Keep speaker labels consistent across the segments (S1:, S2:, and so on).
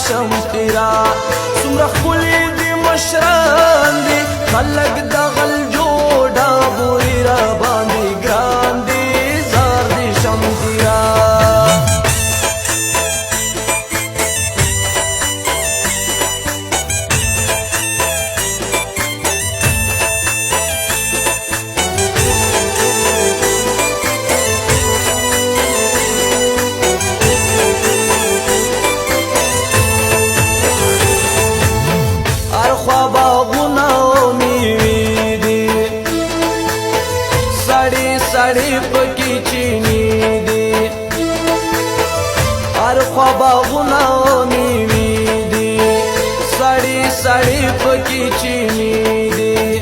S1: شمتیرا سمره خلی دی مشران دی خلق دغل جوڑا بوری را باندی گران دی زار دی شمتیرا سڑی پکی چینی دی ہر باغونا میوی دی سڑی سڑی پکی چینی دی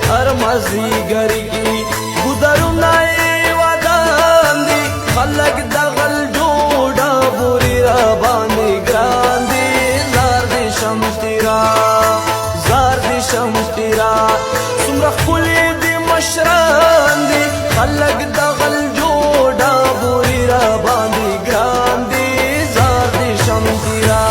S1: ہر مازیګر کی ګودرونه ودان دی خلق دغل جوړا بوري را باندې ګران دی زار دی شمتیرا زار دی شمتیرا سمره خلی مشران دی خلق دغل جوڑا بوری را باندی گران دی زار دی شمتیرا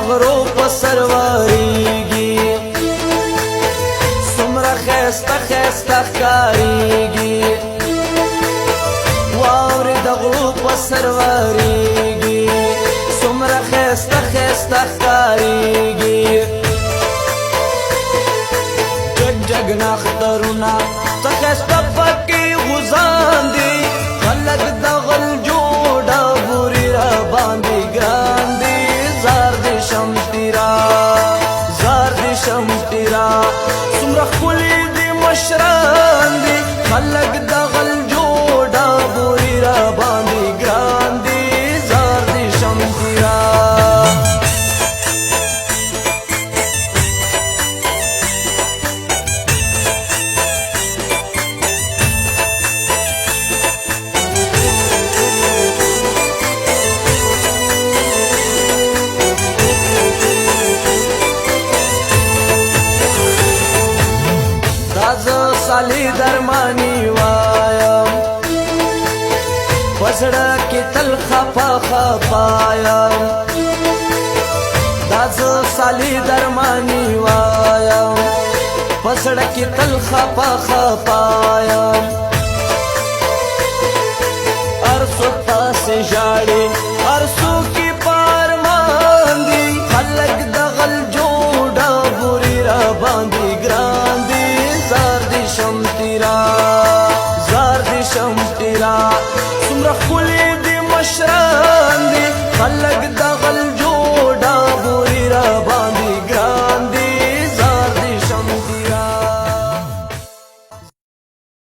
S1: غرو پسرواریگی سمرا خیستا خیستا کاریگی واوری دغرو پسرواریگی سمرا خیستا خیستا کاریگی جگ جگ ناخترونا سخیستا پکی غزان دی خلق دغل جوڑا بوری را باندی گران دی زار دی شمتیرا زار دی شمتیرا سمره خلی دی مشران دی خلق دغل جوڑا بوری را باندی گران دی زار دی شمتیرا साली दरमानी वायम पसड़ा की तल खपा खपायम दाज साली दरमानी वायम पसड़ा की तल खपा खपायम अरसुता से जाड़े